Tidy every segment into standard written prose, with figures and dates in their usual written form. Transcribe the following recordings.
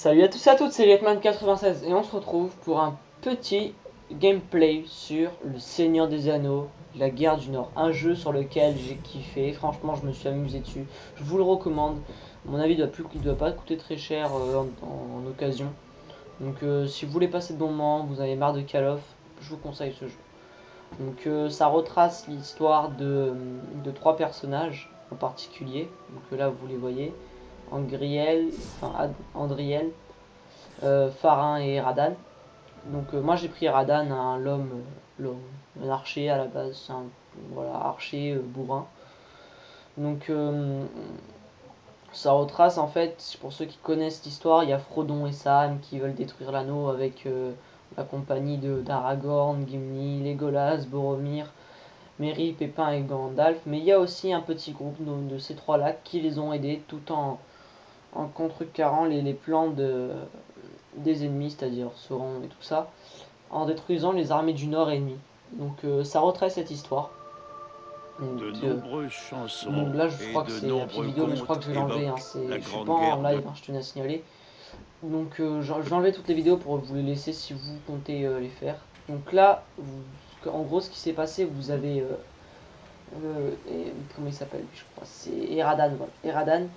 Salut à tous et à toutes, c'est Lietman96 et on se retrouve pour un petit gameplay sur le Seigneur des Anneaux, la Guerre du Nord. Un jeu sur lequel j'ai kiffé, franchement je me suis amusé dessus, je vous le recommande. À mon avis il doit pas coûter très cher en occasion. Donc si vous voulez passer de bons moments, vous avez marre de Call of, je vous conseille ce jeu. Donc ça retrace l'histoire de trois personnages en particulier. Donc là vous les voyez. Andriel, Farin et Eradan. Donc moi j'ai pris Eradan, un archer à la base, c'est un voilà, archer bourrin. Donc ça retrace en fait, pour ceux qui connaissent l'histoire, il y a Frodon et Sam qui veulent détruire l'anneau avec la compagnie d'Aragorn, Gimli, Legolas, Boromir, Merry, Pépin et Gandalf. Mais il y a aussi un petit groupe de ces trois-là qui les ont aidés tout en contrecarrant les plans des ennemis, c'est-à-dire Sauron et tout ça, en détruisant les armées du Nord ennemies. Donc ça retrace cette histoire. Donc là je crois que c'est la petite vidéo, mais je crois que je vais l'enlever, hein, je suis pas en live, hein, je tenais à signaler. Donc je vais enlever toutes les vidéos pour vous les laisser si vous comptez les faire. Donc là, en gros ce qui s'est passé, vous avez... comment il s'appelle, je crois, c'est Eradan, voilà. Eradan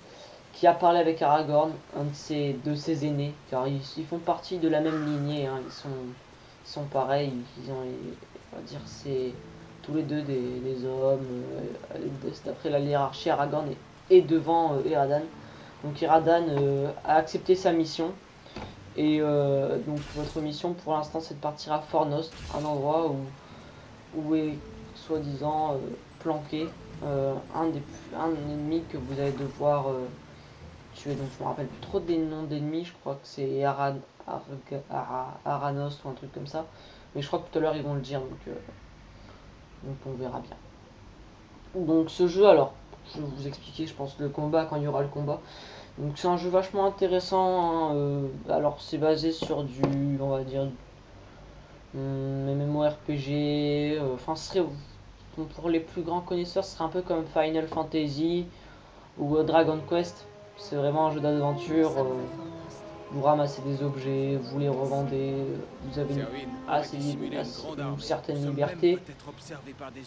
qui a parlé avec Aragorn, un de ses aînés, car ils font partie de la même lignée, hein, ils sont pareils, on va dire, c'est tous les deux des hommes, d'après la hiérarchie, Aragorn est devant Eradan. Donc Eradan a accepté sa mission, et donc votre mission pour l'instant c'est de partir à Fornost, un endroit où est soi-disant planqué un ennemi que vous allez devoir tuer. Donc je me rappelle plus trop des noms d'ennemis, je crois que c'est Aranost ou un truc comme ça, mais je crois que tout à l'heure ils vont le dire, donc on verra bien. Donc ce jeu, alors je vais vous expliquer je pense le combat quand il y aura le combat. Donc c'est un jeu vachement intéressant, hein, alors c'est basé sur on va dire MMORPG, enfin ce serait pour les plus grands connaisseurs, ce serait un peu comme Final Fantasy ou Dragon Quest. C'est vraiment un jeu d'aventure, vous ramassez des objets, vous les revendez, vous avez une certaine liberté,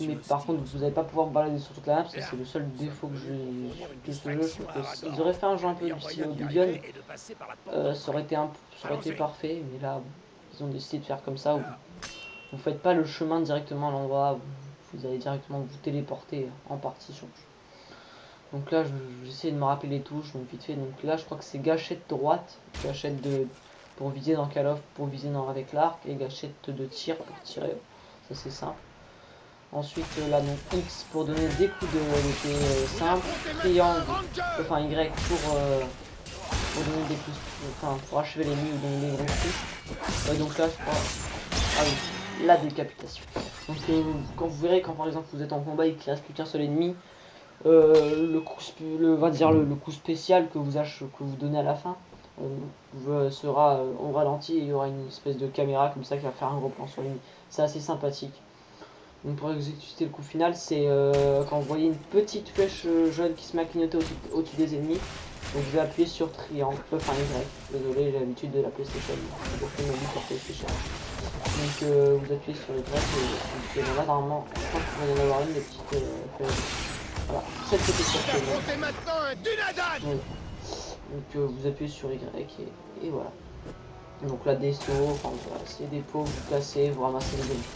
mais par contre vous n'allez pas pouvoir vous balader sur toute la map, ça c'est le seul défaut que j'ai de ce jeu. Je trouve qu'ils auraient fait un jeu un peu du style Oblivion, ça aurait été parfait, mais là ils ont décidé de faire comme ça, où vous faites pas le chemin directement à l'endroit, vous allez directement vous téléporter en partie sur le jeu. Donc là, je vais essayer de me rappeler les touches, donc vite fait. Donc là, je crois que c'est gâchette droite, gâchette pour viser dans Call of, pour viser avec l'arc, et gâchette de tir pour tirer. Ça c'est simple. Ensuite, là, donc X pour donner des coups d'épée simples, triangle, enfin Y pour donner des coups, enfin pour achever l'ennemi ou donner des gros coups. Donc là, je crois, ah oui, la décapitation. Donc quand vous verrez, quand par exemple vous êtes en combat et qu'il reste plus qu'un seul ennemi, le coup spécial que vous donnez à la fin sera au ralenti, et il y aura une espèce de caméra comme ça qui va faire un gros plan sur l'ennemi. C'est assez sympathique. Donc pour exécuter le coup final, c'est quand vous voyez une petite flèche jaune qui se met à clignoter au-dessus des ennemis, donc vous appuyez sur triangle, enfin Y, désolé j'ai l'habitude de la PlayStation, donc vous appuyez sur Y et là normalement je pense que vous allez avoir une des petites flèches. Voilà, cette petite flèche. Donc vous appuyez sur Y et voilà. Donc là des sauts, enfin voilà, c'est des pots, vous placez, vous ramassez les ennemis.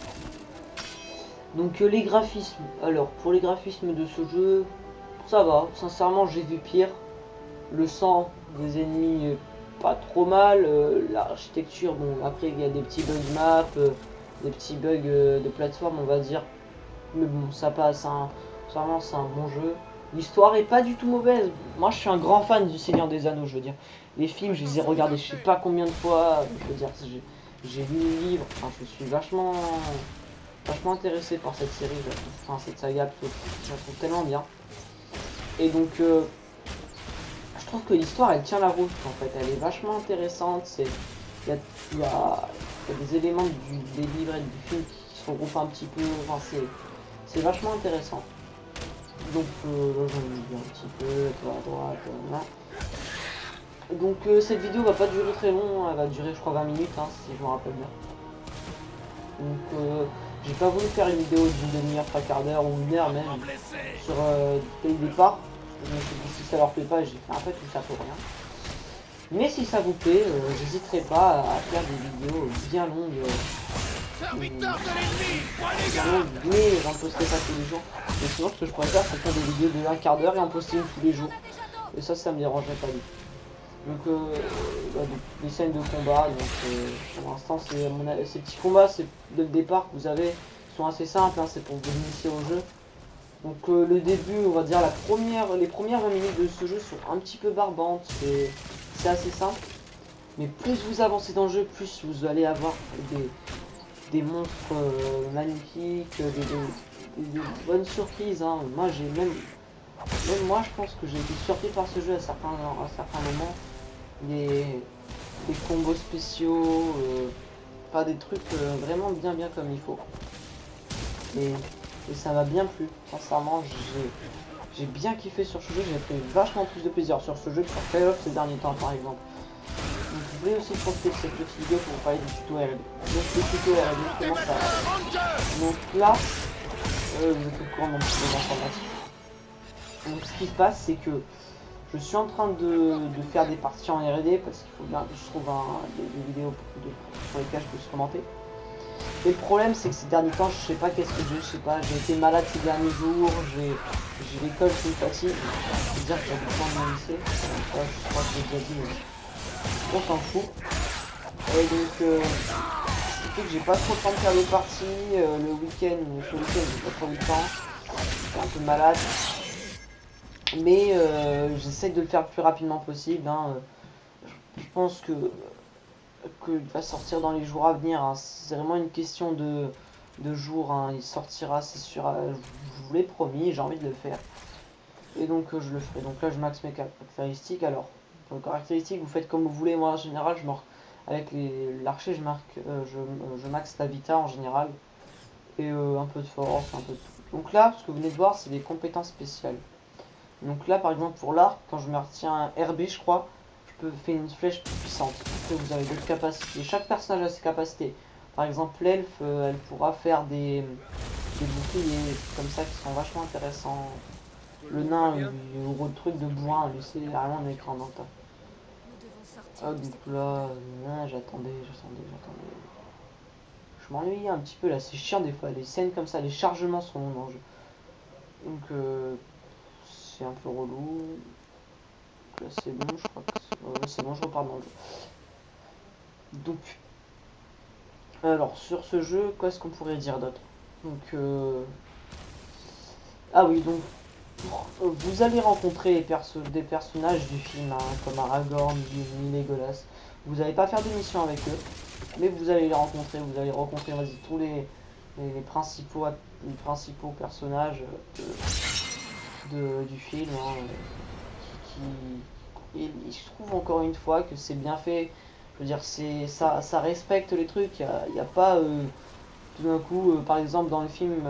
Donc les graphismes, alors pour les graphismes de ce jeu, ça va, sincèrement j'ai vu pire. Le sang des ennemis pas trop mal, l'architecture, bon après il y a des petits bugs map, des petits bugs de plateforme on va dire, mais bon ça passe, hein. Sincèrement c'est un bon jeu. L'histoire est pas du tout mauvaise, moi je suis un grand fan du Seigneur des Anneaux, je veux dire. Les films je les ai regardés je sais pas combien de fois, je veux dire j'ai lu les livres, enfin je suis vachement intéressé par cette série, enfin cette saga plutôt, je la trouve tellement bien. Et donc je trouve que l'histoire elle tient la route en fait, elle est vachement intéressante, il y a des éléments des livres et du film qui se regroupent un petit peu, enfin c'est vachement intéressant. Donc là j'en ai vu un petit peu, à droite, là. Donc cette vidéo va pas durer très long, elle va durer je crois 20 minutes hein, si je me rappelle bien. Donc j'ai pas voulu faire une vidéo d'une demi-heure, 3/4 d'heure ou 1 heure même sur dès le départ. Je me suis dit si ça leur plaît pas, j'ai fait un peu tout ça pour rien. Mais si ça vous plaît, j'hésiterai pas à faire des vidéos bien longues. Mais j'en posterai pas tous les jours. Mais sinon ce que je pourrais faire c'est faire des vidéos de 1/4 d'heure et en poster une tous les jours. Et ça me dérangerait pas du tout. Donc des scènes de combat, donc pour l'instant ces petits combats, c'est dès le départ que vous avez, sont assez simples, hein, c'est pour vous initier au jeu. Donc le début, on va dire les premières 20 minutes de ce jeu sont un petit peu barbantes, c'est assez simple. Mais plus vous avancez dans le jeu, plus vous allez avoir des monstres magnifiques, des bonnes surprises. Hein. Moi même moi je pense que j'ai été surpris par ce jeu à certains moments. Des combos spéciaux, pas des trucs vraiment bien comme il faut. Et ça m'a bien plu, sincèrement, j'ai bien kiffé sur ce jeu, j'ai pris vachement plus de plaisir sur ce jeu que sur Call of ces derniers temps par exemple. Donc je voulais aussi profiter de cette petite vidéo pour vous parler du tuto R&D. Donc le tuto R&D, comment ça va. Donc là, vous êtes au courant de mon petit information. Donc ce qui se passe, c'est que je suis en train de faire des parties en R&D parce qu'il faut bien que je trouve des vidéos sur lesquelles je puisse commenter. Et le problème c'est que ces derniers temps je sais pas qu'est-ce que je sais pas, j'ai été malade ces derniers jours, j'ai l'école qui me fatigue, je veux dire qu'il y a du temps de mon lycée, je crois que j'ai déjà dit, mais on s'en fout. Et donc ce qui fait que j'ai pas trop le temps de faire des parties, le week-end j'ai pas trop le temps, je suis un peu malade. Mais j'essaie de le faire le plus rapidement possible. Hein. Je pense que va sortir dans les jours à venir. Hein. C'est vraiment une question de jours. Hein. Il sortira, c'est sûr. Je vous l'ai promis, j'ai envie de le faire. Et donc je le ferai. Donc là, je max mes caractéristiques. Alors, pour les caractéristiques, vous faites comme vous voulez. Moi, en général, avec l'archer, je max la vita en général. Et un peu de force, un peu de tout. Donc là, ce que vous venez de voir, c'est des compétences spéciales. Donc là par exemple pour l'arc, quand je me retiens un RB je crois, je peux faire une flèche plus puissante. Après vous avez d'autres capacités, chaque personnage a ses capacités. Par exemple l'elfe, elle pourra faire des boucliers comme ça qui sont vachement intéressants. Le nain, le gros truc de bois, lui c'est vraiment un écran dans le tas. Ah donc là, j'attendais. Je m'ennuyais un petit peu là, c'est chiant des fois, les scènes comme ça, les chargements sont longs dans le jeu. Donc c'est un peu relou. Là c'est bon, je crois que c'est bon, je repars dans le jeu. Donc, alors sur ce jeu, qu'est-ce qu'on pourrait dire d'autre? Donc, ah oui, donc vous allez rencontrer des personnages du film, hein, comme Aragorn, Gimli, Legolas. Vous n'allez pas faire de mission avec eux, mais vous allez les rencontrer. Vous allez rencontrer, vas-y, tous les principaux personnages du film. Hein, et je trouve encore une fois que c'est bien fait. Je veux dire, ça respecte les trucs. Il y a pas tout d'un coup, par exemple dans le film,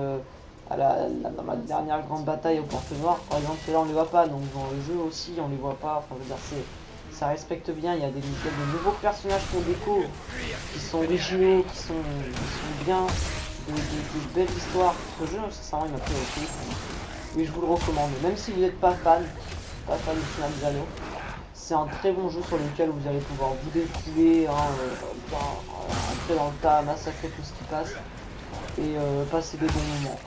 dans la dernière grande bataille au Porte Noire, par exemple, là on les voit pas. Donc dans le jeu aussi, on les voit pas. Enfin, je veux dire, ça respecte bien. Il y a des nouveaux personnages qu'on découvre, qui sont originaux, qui sont bien, de belles histoires. Ce jeu, sincèrement, il m'a pris au trip. Et je vous le recommande. Même si vous n'êtes pas fan du Seigneur des Anneaux, c'est un très bon jeu sur lequel vous allez pouvoir vous défouler, hein, entrer dans le tas, massacrer tout ce qui passe et passer des bons moments.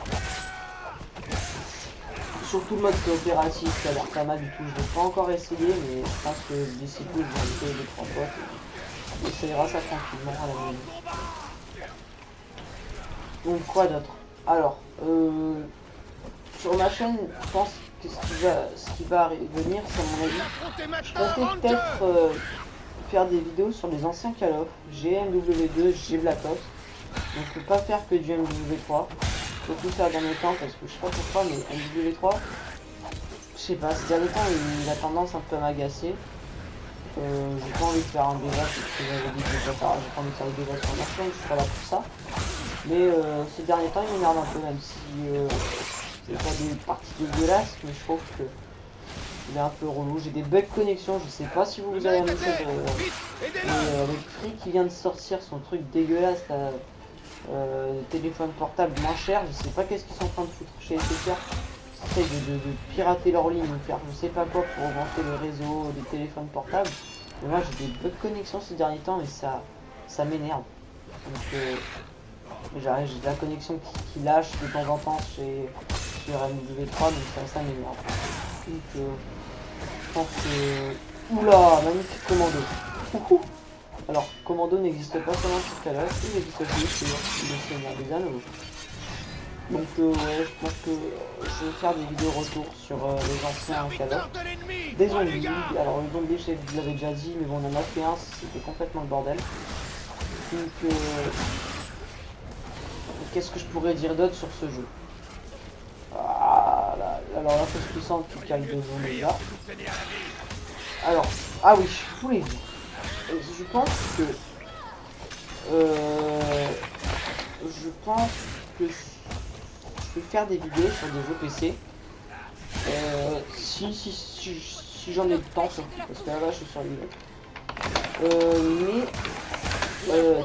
Surtout le mode coopératif qui a l'air pas mal du tout. Je l'ai pas encore essayé, mais je pense que d'ici peu je vais inviter 2-3 potes et on essayera ça tranquillement à la maison. Donc quoi d'autre? Alors, sur ma chaîne, je pense que ce qui va venir, c'est à mon avis, je comptais peut-être faire des vidéos sur les anciens Call of, GMW2, G Black Ops. Donc pas faire que du MW3, surtout ça dernier temps parce que je sais pas pourquoi, mais MW3, je sais pas, ces derniers temps il a tendance un peu à m'agacer. J'ai pas envie de faire un débat parce que j'avais dit que je vais pas faire, j'ai pas envie de faire le débat sur ma chaîne, je suis pas là pour ça. Mais ces derniers temps il m'énerve un peu, même si c'est pas des parties dégueulasses, mais je trouve que il est un peu relou. J'ai des bugs connexion, je sais pas si vous avez la même chose. Mais avec Free qui vient de sortir son truc dégueulasse là, téléphone portable moins cher, je sais pas qu'est-ce qu'ils sont en train de foutre chez SFR. Ils essayent de pirater leur ligne, de faire je sais pas quoi pour augmenter le réseau des téléphones portables. Et moi j'ai des bugs de connexion ces derniers temps, mais ça m'énerve. Donc j'ai de la connexion qui lâche de temps en temps chez RMW3, donc ça m'énerve. Donc je pense que... Oula, magnifique commando. Coucou. Alors, commando n'existe pas seulement sur Call of, il existe aussi sur le Seigneur des Anneaux. Donc ouais, je pense que je vais faire des vidéos retour sur les anciens Call of. Des zombies, alors les zombies je vous l'avais déjà dit, mais bon on en a fait un, c'était complètement le bordel. Donc qu'est-ce que je pourrais dire d'autre sur ce jeu? Ah, là, alors la chose puissante qui cale de zombies là. Alors, ah oui, je voulais dire. Je pense que je vais faire des vidéos sur des jeux PC. Si j'en ai le temps surtout, parce que là je suis sur l'île.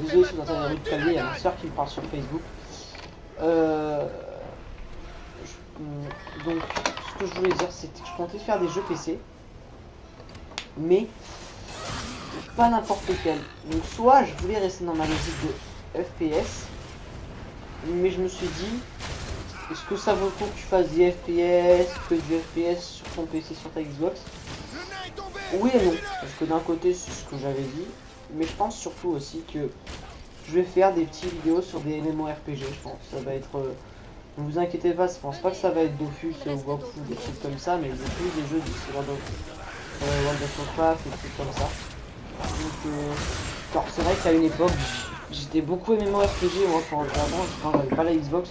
Désolé si vous entendez un bruit de clavier, il y a ma soeur qui me parle sur Facebook. Donc ce que je voulais dire c'est que je comptais faire des jeux PC, mais pas n'importe lequel. Donc soit je voulais rester dans ma logique de FPS, mais je me suis dit, est-ce que ça vaut le coup que tu fasses du FPS sur ton PC, sur ta Xbox? Oui et non, parce que d'un côté c'est ce que j'avais dit, mais je pense surtout aussi que je vais faire des petites vidéos sur des MMORPG, je pense. Ça va être... ne vous inquiétez pas, je pense pas que ça va être Dofus ou Goku, des trucs comme ça, mais j'ai plus des jeux du World of Warcraft et des trucs comme ça. Donc, alors c'est vrai qu'à une époque, j'étais beaucoup MMORPG, moi quand j'avais pas la Xbox,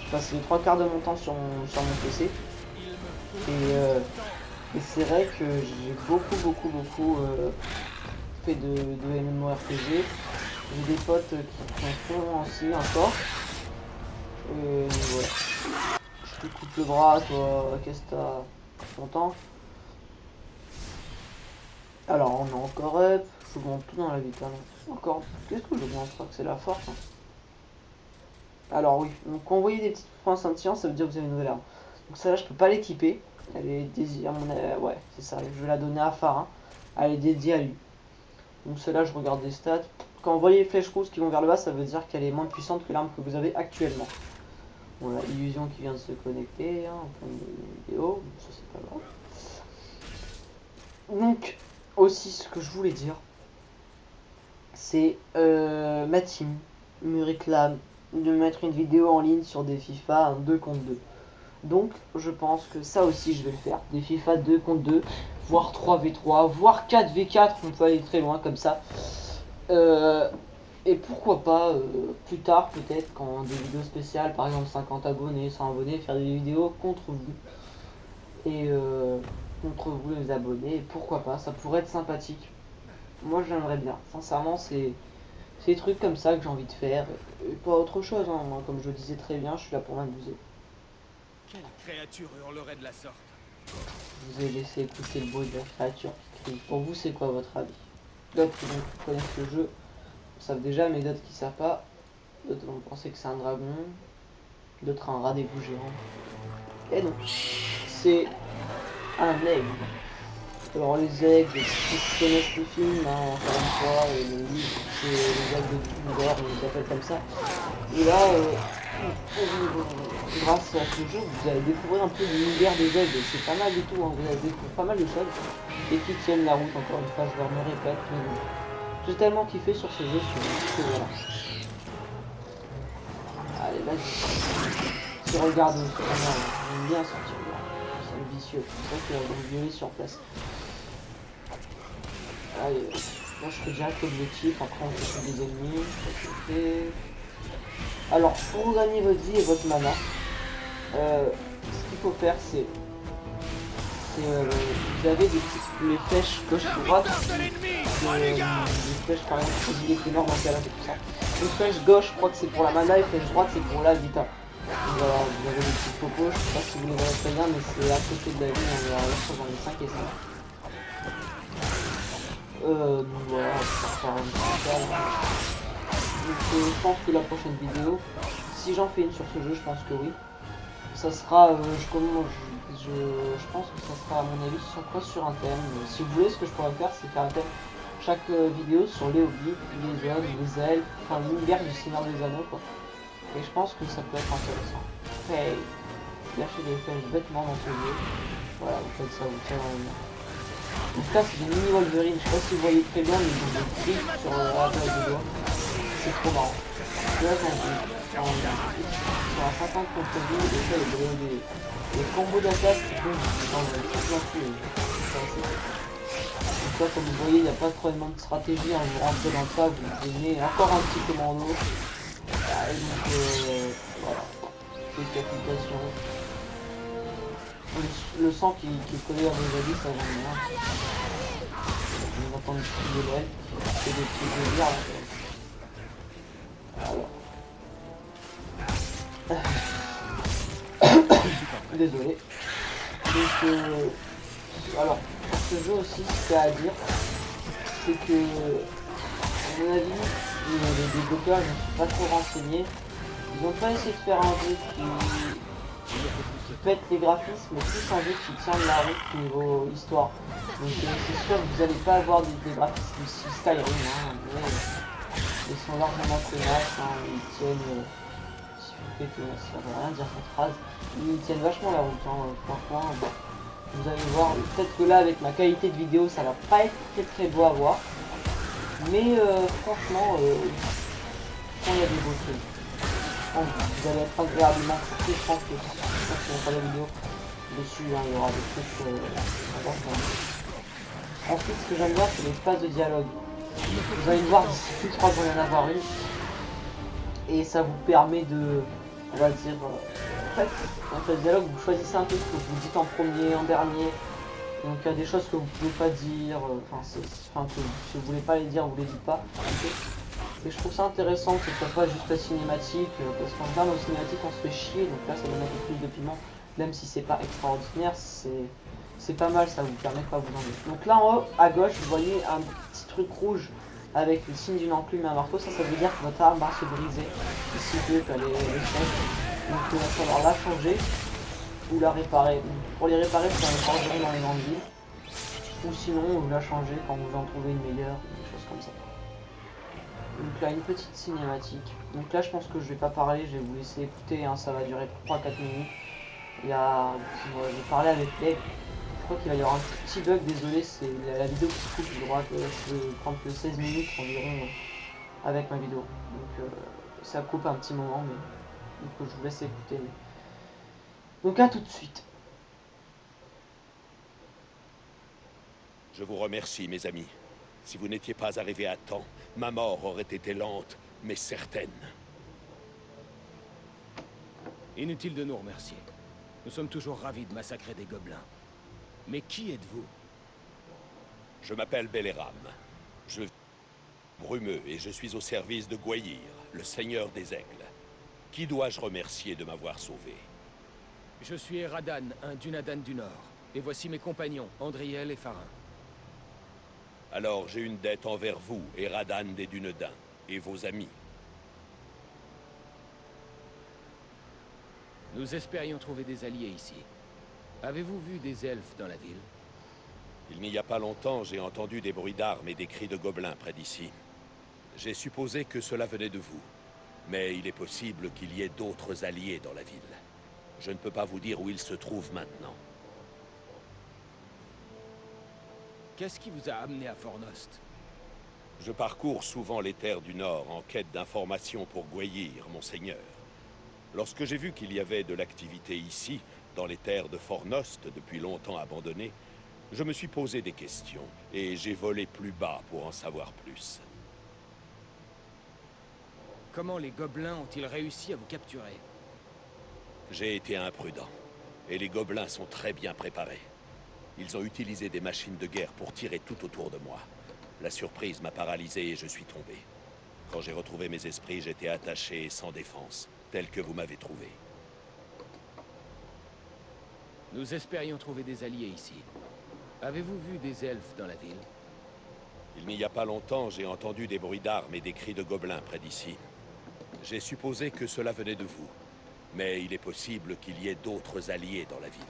je passais les 3/4 de mon temps sur mon PC. Et c'est vrai que j'ai beaucoup fait de MMORPG. J'ai des potes qui en font aussi encore. Et voilà. Je te coupe le bras, toi, qu'est-ce que t'as content? Alors on a encore up, j'augmente tout dans la vie quand même. Encore, qu'est-ce que j'augmente? Je crois que c'est la force. Hein. Alors oui, donc quand vous voyez des petites points scintillants, ça veut dire que vous avez une nouvelle arme. Donc celle-là je peux pas l'équiper. Elle est dédiée à mon... Ouais, c'est ça, je vais la donner à Farin. Elle est dédiée à lui. Donc celle-là je regarde les stats. Quand vous voyez les flèches rouges qui vont vers le bas, ça veut dire qu'elle est moins puissante que l'arme que vous avez actuellement. Voilà, Illusion qui vient de se connecter, hein, en plein de vidéo, ça c'est pas grave. Donc, aussi ce que je voulais dire, c'est ma team me réclame de mettre une vidéo en ligne sur des FIFA 2 contre 2. Donc, je pense que ça aussi je vais le faire, des FIFA 2 contre 2, voire 3v3, voire 4v4, on peut aller très loin comme ça. Et pourquoi pas plus tard peut-être quand des vidéos spéciales, par exemple 50 abonnés, 100 abonnés, faire des vidéos contre vous. Et contre vous les abonnés, et pourquoi pas, ça pourrait être sympathique. Moi j'aimerais bien, sincèrement c'est des trucs comme ça que j'ai envie de faire, et pas autre chose, hein. Moi comme je le disais très bien, je suis là pour m'amuser. Quelle créature hurlerait de la sorte? Je vous ai laissé écouter le bruit de la créature qui crie. Pour vous c'est quoi votre avis? D'autres qui connaissent le jeu savent déjà, mais d'autres qui savent pas. D'autres vont penser que c'est un dragon, d'autres un rat d'égout géant. Et non, c'est un aigle. Alors les aigles, ceux qui connaissent le film, hein, encore une fois, et le livre, c'est les aigles de l'hiver, on les appelle comme ça. Et là, grâce à ce jeu, vous allez découvrir un peu l'univers des aigles. C'est pas mal du tout, hein. Vous allez découvrir pas mal de choses. Et qui tiennent la route, encore une fois, je me répète. Mais j'ai tellement kiffé sur ce jeu que voilà. Allez, vas-y. Tu regardes, j'aime bien sortir là. C'est vicieux. C'est ça que vous violer sur place. Allez, moi je fais direct l'objectif, après on fait des ennemis. Alors, pour gagner votre vie et votre mana, ce qu'il faut faire c'est vous avez les flèches gauche-droite, les flèches par exemple, il est mort dans ce cas-là, c'est pour ça. Les flèches gauche, je crois que c'est pour la mana, et flèche droite, c'est pour la vita. Donc, voilà, vous avez les petites Coco, je sais pas si vous les voyez très bien, mais c'est à côté de la ville, on est dans les 5 et 5. Donc voilà, ça sera un petit calme. Donc je pense que la prochaine vidéo, si j'en fais une sur ce jeu, je pense que oui. Ça sera, je pense que ça sera à mon avis sur un thème. Si vous voulez, ce que je pourrais faire, c'est faire un thème chaque vidéo sur les hobbits, les hommes, les elfes, enfin l'univers du Seigneur des Anneaux quoi. Et je pense que ça peut être intéressant. Après, lâchez des flèches bêtement dans ce jeu. Voilà, vous faites ça, vous tirez dans les mains. Donc là c'est des mini Wolverine, je sais pas si vous voyez très bien, mais ils ont des griffes sur la base de doigts. C'est trop marrant. Là quand on sur un 50 contre lui, et ça les combos d'attaque qui font dans le tout donc là comme vous voyez il n'y a pas trop de stratégie, hein, vous rentrez dans le tas, vous donnez encore un petit commando. Et donc voilà, décapitation. Le sang qui est collé à vos habits, ça j'aime bien. On entend des petits élèves qui fait des petits délires. Alors. Désolé. Donc alors pour ce jeu aussi ce qu'il y a à dire, c'est que à mon avis les développeurs je ne suis pas trop renseigné. Ils n'ont pas essayé de faire un jeu qui pète les graphismes, mais plus un jeu qui tient de la route niveau histoire. Donc c'est sûr que vous n'allez pas avoir des graphismes si Skyrim, hein, mais ils sont largement tenaces, hein, ils tiennent, si vous faites, ça veut rien dire cette phrase, ils tiennent vachement la route, hein, franchement, vous allez voir, peut-être que là avec ma qualité de vidéo ça va pas être très beau à voir, mais franchement, quand il y a des beaux trucs. Vous allez être agréablement surpris, je pense que si on fait la vidéo dessus, hein, il y aura des trucs Ensuite, ce que j'aime bien, c'est les phases de dialogue. Vous allez le voir, d'ici plus 3 ans, il y en avoir une. Et ça vous permet de, on va dire, en fait, dans le dialogue, vous choisissez un peu ce que vous dites en premier, en dernier. Donc il y a des choses que vous pouvez pas dire, que si vous voulez pas les dire, vous les dites pas. Okay. Et je trouve ça intéressant que ce soit pas juste la cinématique, parce qu'en général aux cinématiques on se fait chier, donc là ça donne un peu plus de piment, même si c'est pas extraordinaire, c'est pas mal, ça vous permet de pas vous ennuyer. Donc là en haut, à gauche, vous voyez un petit truc rouge avec le signe d'une enclume et un marteau, ça veut dire que votre arme va se briser, ici que elle est sèche, donc il va falloir la changer, ou la réparer. Pour les réparer, c'est un forgeron dans les grandes villes, ou sinon vous la changez quand vous en trouvez une meilleure, des choses comme ça. Donc là une petite cinématique. Donc là je pense que je vais pas parler, je vais vous laisser écouter, hein, ça va durer 3-4 minutes. Il y a. J'ai parlé avec Leg. Je crois qu'il va y avoir un petit bug, désolé, c'est la vidéo qui se coupe, je dois prendre que 16 minutes environ avec ma vidéo. Donc ça coupe un petit moment, mais donc, je vous laisse écouter. Donc à tout de suite. Je vous remercie, mes amis. Si vous n'étiez pas arrivés à temps, ma mort aurait été lente, mais certaine. Inutile de nous remercier. Nous sommes toujours ravis de massacrer des gobelins. Mais qui êtes-vous? Je m'appelle Belleram. Je vis brumeux et je suis au service de Gwaihir, le seigneur des aigles. Qui dois-je remercier de m'avoir sauvé? Je suis Eradan, un Dunadan du Nord. Et voici mes compagnons, Andriel et Farin. Alors j'ai une dette envers vous, Eradan des Dunedains, et vos amis. Nous espérions trouver des alliés ici. Avez-vous vu des elfes dans la ville? Il n'y a pas longtemps, j'ai entendu des bruits d'armes et des cris de gobelins près d'ici. J'ai supposé que cela venait de vous. Mais il est possible qu'il y ait d'autres alliés dans la ville. Je ne peux pas vous dire où ils se trouvent maintenant. Qu'est-ce qui vous a amené à Fornost? Je parcours souvent les terres du Nord en quête d'informations pour Gwaihir, mon seigneur. Lorsque j'ai vu qu'il y avait de l'activité ici, dans les terres de Fornost, depuis longtemps abandonnées, je me suis posé des questions, et j'ai volé plus bas pour en savoir plus. Comment les gobelins ont-ils réussi à vous capturer? J'ai été imprudent, et les gobelins sont très bien préparés. Ils ont utilisé des machines de guerre pour tirer tout autour de moi. La surprise m'a paralysé et je suis tombé. Quand j'ai retrouvé mes esprits, j'étais attaché et sans défense, tel que vous m'avez trouvé. Nous espérions trouver des alliés ici. Avez-vous vu des elfes dans la ville? Il n'y a pas longtemps, j'ai entendu des bruits d'armes et des cris de gobelins près d'ici. J'ai supposé que cela venait de vous. Mais il est possible qu'il y ait d'autres alliés dans la ville.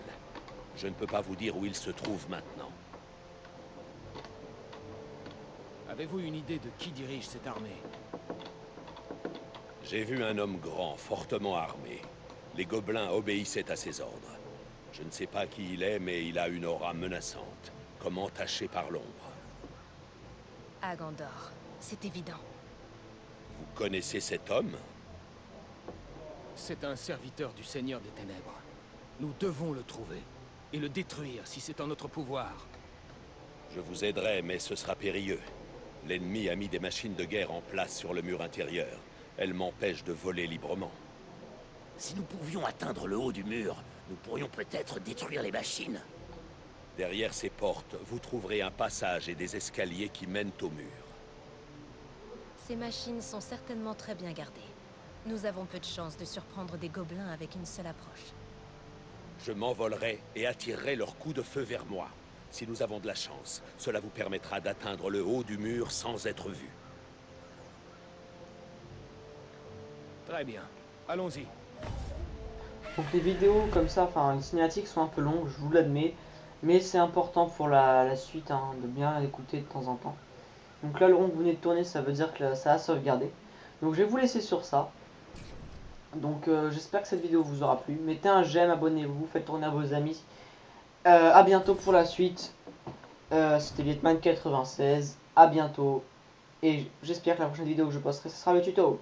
Je ne peux pas vous dire où ils se trouvent maintenant. Avez-vous une idée de qui dirige cette armée? J'ai vu un homme grand, fortement armé. Les gobelins obéissaient à ses ordres. Je ne sais pas qui il est, mais il a une aura menaçante, comme entachée par l'ombre. Agandor, c'est évident. Vous connaissez cet homme? C'est un serviteur du Seigneur des Ténèbres. Nous devons le trouver et le détruire si c'est en notre pouvoir. Je vous aiderai, mais ce sera périlleux. L'ennemi a mis des machines de guerre en place sur le mur intérieur. Elles m'empêchent de voler librement. Si nous pouvions atteindre le haut du mur, nous pourrions peut-être détruire les machines. Derrière ces portes, vous trouverez un passage et des escaliers qui mènent au mur. Ces machines sont certainement très bien gardées. Nous avons peu de chances de surprendre des gobelins avec une seule approche. Je m'envolerai et attirerai leurs coups de feu vers moi. Si nous avons de la chance, cela vous permettra d'atteindre le haut du mur sans être vu. Très bien. Allons-y. Donc les vidéos comme ça, enfin les cinématiques sont un peu longues, je vous l'admets. Mais c'est important pour la suite hein, de bien l'écouter de temps en temps. Donc là le rond que vous venez de tourner, ça veut dire que ça a sauvegardé. Donc je vais vous laisser sur ça. Donc j'espère que cette vidéo vous aura plu. Mettez un j'aime, abonnez-vous, faites tourner à vos amis. A bientôt pour la suite. C'était Vietman96. A bientôt. Et j'espère que la prochaine vidéo que je posterai, ce sera le tuto.